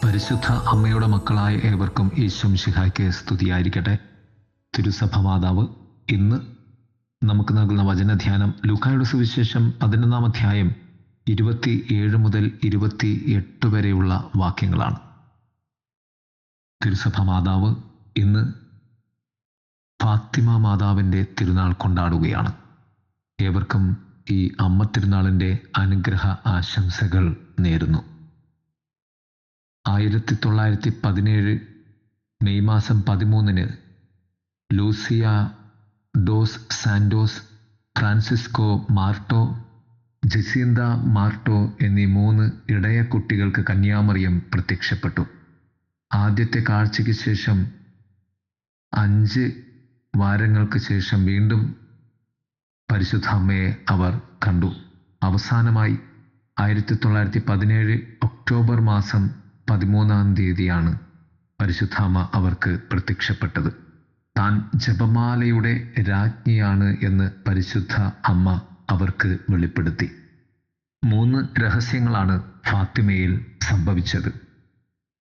പരിശുദ്ധ അമ്മയുടെ മക്കളായ ഏവർക്കും ഈശോമിശിഹായ്ക്ക് സ്തുതിയായിരിക്കട്ടെ. തിരുസഭ മാതാവ് ഇന്ന് നമുക്ക് നൽകുന്ന വചനധ്യാനം ലൂക്കായുടെ സുവിശേഷം 11-ാം അധ്യായം 27 മുതൽ 28 വരെയുള്ള വാക്യങ്ങളാണ്. തിരുസഭ മാതാവ് ഇന്ന് ഫാത്തിമ മാതാവിൻ്റെ തിരുനാൾ കൊണ്ടാടുകയാണ്. ഏവർക്കും ഈ അമ്മ തിരുനാളിൻ്റെ അനുഗ്രഹ ആശംസകൾ നേരുന്നു. 1917 മെയ് മാസം 13 Lucia dos Santos, Francisco മാർട്ടോ, Jacinda മാർട്ടോ എന്നീ 3 ഇടയ കുട്ടികൾക്ക് കന്യാമറിയം പ്രത്യക്ഷപ്പെട്ടു. ആദ്യത്തെ കാഴ്ചയ്ക്ക് ശേഷം 5 വാരങ്ങൾക്ക് ശേഷം വീണ്ടും പരിശുദ്ധ അമ്മയെ അവർ കണ്ടു. അവസാനമായി 1917 ഒക്ടോബർ മാസം 13-ാം തീയതിയാണ് പരിശുദ്ധ അമ്മ അവർക്ക് പ്രത്യക്ഷപ്പെട്ടത്. താൻ ജപമാലയുടെ രാജ്ഞിയാണ് എന്ന് പരിശുദ്ധ അമ്മ അവർക്ക് വെളിപ്പെടുത്തി. 3 രഹസ്യങ്ങളാണ് ഫാത്തിമയിൽ സംഭവിച്ചത്.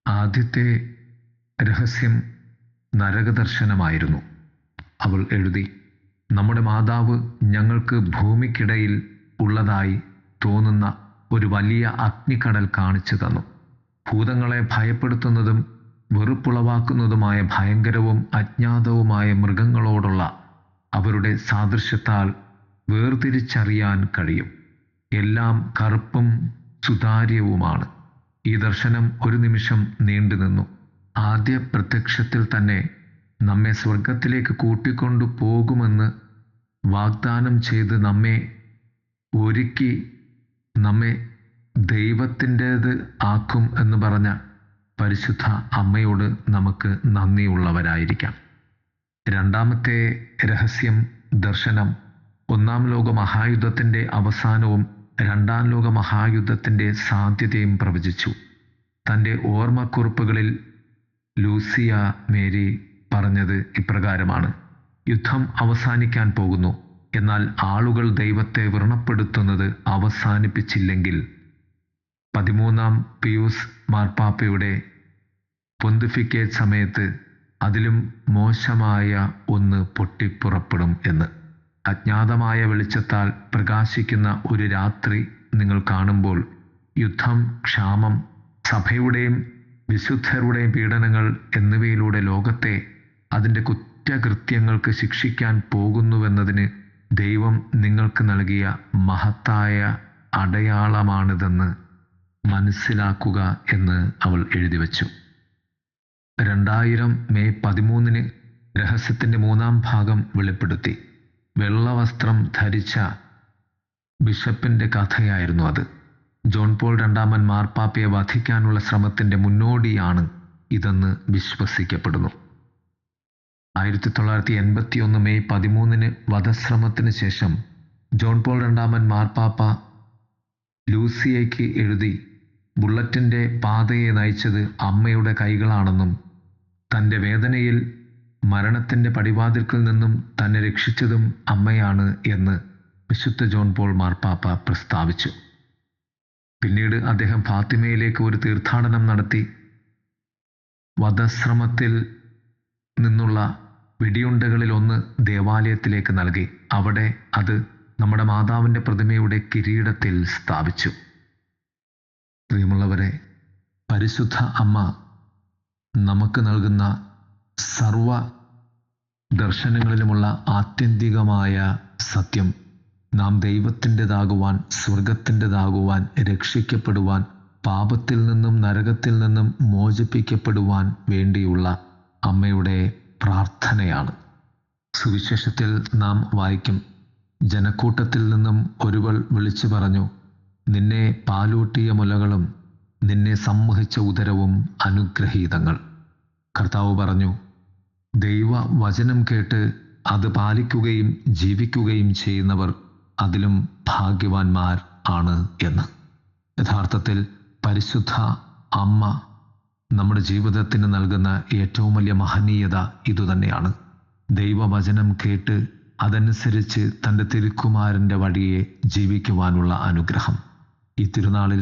ആദ്യത്തെ രഹസ്യം നരകദർശനമായിരുന്നു. അവൾ എഴുതി, നമ്മുടെ മാതാവ് ഞങ്ങൾക്ക് ഭൂമിക്കിടയിൽ ഉള്ളതായി തോന്നുന്ന ഒരു വലിയ അഗ്നിക്കടൽ കാണിച്ചു തന്നു. ഭൂതങ്ങളെ ഭയപ്പെടുത്തുന്നതും വെറുപ്പുളവാക്കുന്നതുമായ ഭയങ്കരവും അജ്ഞാതവുമായ മൃഗങ്ങളോടുള്ള അവരുടെ സാദൃശ്യത്താൽ വേർതിരിച്ചറിയാൻ കഴിയും. എല്ലാം കറുപ്പും സുതാര്യവുമാണ്. ഈ ദർശനം ഒരു നിമിഷം നീണ്ടുനിന്നു. ആദ്യ പ്രത്യക്ഷത്തിൽ തന്നെ നമ്മെ സ്വർഗത്തിലേക്ക് കൂട്ടിക്കൊണ്ടു പോകുമെന്ന് വാഗ്ദാനം ചെയ്ത് നമ്മെ ഒരുക്കി നമ്മെ ദൈവത്തിൻ്റേത് ആക്കും എന്ന് പറഞ്ഞ പരിശുദ്ധ അമ്മയോട് നമുക്ക് നന്ദിയുള്ളവരായിരിക്കാം. രണ്ടാമത്തെ രഹസ്യം ദർശനം 1-ാം ലോക മഹായുദ്ധത്തിൻ്റെ അവസാനവും 2-ാം ലോക മഹായുദ്ധത്തിൻ്റെ സാധ്യതയും പ്രവചിച്ചു. തൻ്റെ ഓർമ്മക്കുറിപ്പുകളിൽ ലൂസിയ മേരി പറഞ്ഞത് ഇപ്രകാരമാണ്: യുദ്ധം അവസാനിക്കാൻ പോകുന്നു, എന്നാൽ ആളുകൾ ദൈവത്തെ വ്രണപ്പെടുത്തുന്നത് അവസാനിപ്പിച്ചില്ലെങ്കിൽ 13-ാം പിയൂസ് മാർപ്പാപ്പയുടെ പൊന്തിഫിക്കേറ്റ് സമയത്ത് അതിലും മോശമായ ഒന്ന് പൊട്ടിപ്പുറപ്പെടും എന്ന്. അജ്ഞാതമായ വെളിച്ചത്താൽ പ്രകാശിക്കുന്ന ഒരു രാത്രി നിങ്ങൾ കാണുമ്പോൾ യുദ്ധം, ക്ഷാമം, സഭയുടെയും വിശുദ്ധരുടെയും പീഡനങ്ങൾ എന്നിവയിലൂടെ ലോകത്തെ അതിൻ്റെ കുറ്റകൃത്യങ്ങൾക്ക് ശിക്ഷിക്കാൻ പോകുന്നുവെന്നതിന് ദൈവം നിങ്ങൾക്ക് നൽകിയ മഹത്തായ അടയാളമാണിതെന്ന് മനസ്സിലാക്കുക എന്ന് അവൾ എഴുതി വച്ചു. 2000 മെയ് 13 രഹസ്യത്തിൻ്റെ 3-ാം ഭാഗം വെളിപ്പെടുത്തി. വെള്ളവസ്ത്രം ധരിച്ച ബിഷപ്പിൻ്റെ കഥയായിരുന്നു അത്. ജോൺ പോൾ രണ്ടാമൻ മാർപ്പാപ്പയെ വധിക്കാനുള്ള ശ്രമത്തിൻ്റെ മുന്നോടിയാണ് ഇതെന്ന് വിശ്വസിക്കപ്പെടുന്നു. 1981 മെയ് 13 വധശ്രമത്തിന് ശേഷം ജോൺ പോൾ രണ്ടാമൻ മാർപ്പാപ്പ ലൂസിയയ്ക്ക് എഴുതി ബുള്ളറ്റിൻ്റെ പാതയെ നയിച്ചത് അമ്മയുടെ കൈകളാണെന്നും തൻ്റെ വേദനയിൽ മരണത്തിൻ്റെ പടിവാതിൽക്കൽ നിന്നും തന്നെ രക്ഷിച്ചതും അമ്മയാണ് എന്ന് വിശുദ്ധ ജോൺ പോൾ മാർപ്പാപ്പ പ്രസ്താവിച്ചു. പിന്നീട് അദ്ദേഹം ഫാത്തിമയിലേക്ക് ഒരു തീർത്ഥാടനം നടത്തി. വധശ്രമത്തിൽ നിന്നുള്ള വെടിയുണ്ടകളിൽ ഒന്ന് ദേവാലയത്തിലേക്ക് നൽകി. അവിടെ അത് നമ്മുടെ മാതാവിൻ്റെ പ്രതിമയുടെ കിരീടത്തിൽ സ്ഥാപിച്ചു. പ്രിയമുള്ളവരെ, പരിശുദ്ധ അമ്മ നമുക്ക് നൽകുന്ന സർവ ദർശനങ്ങളിലുമുള്ള ആത്യന്തികമായ സത്യം നാം ദൈവത്തിൻ്റെതാകുവാൻ, സ്വർഗത്തിൻ്റെതാകുവാൻ, രക്ഷിക്കപ്പെടുവാൻ, പാപത്തിൽ നിന്നും നരകത്തിൽ നിന്നും മോചിപ്പിക്കപ്പെടുവാൻ വേണ്ടിയുള്ള അമ്മയുടെ പ്രാർത്ഥനയാണ്. സുവിശേഷത്തിൽ നാം വായിക്കും, ജനക്കൂട്ടത്തിൽ നിന്നും ഒരുവൾ വിളിച്ചു പറഞ്ഞു, നിന്നെ പാലൂട്ടിയ മുലകളും നിന്നെ സമ്മോഹിച്ച ഉദരവും അനുഗ്രഹീതങ്ങൾ. കർത്താവ് പറഞ്ഞു, ദൈവ വചനം കേട്ട് അത് പാലിക്കുകയും ജീവിക്കുകയും ചെയ്യുന്നവർ അതിലും ഭാഗ്യവാന്മാർ ആണ് എന്ന്. യഥാർത്ഥത്തിൽ പരിശുദ്ധ അമ്മ നമ്മുടെ ജീവിതത്തിന് നൽകുന്ന ഏറ്റവും വലിയ മഹനീയത ഇതുതന്നെയാണ്. ദൈവവചനം കേട്ട് അതനുസരിച്ച് തൻ്റെ തിരുക്കുമാരൻ്റെ വഴിയെ ജീവിക്കുവാനുള്ള അനുഗ്രഹം. ഈ തിരുനാളിൽ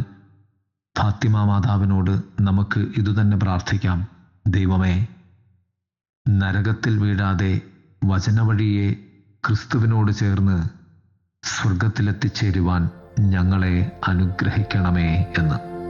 ഫാത്തിമ മാതാവിനോട് നമുക്ക് ഇതുതന്നെ പ്രാർത്ഥിക്കാം. ദൈവമേ, നരകത്തിൽ വീഴാതെ വചനവഴിയെ ക്രിസ്തുവിനോട് ചേർന്ന് സ്വർഗത്തിലെത്തിച്ചേരുവാൻ ഞങ്ങളെ അനുഗ്രഹിക്കണമേ എന്ന്.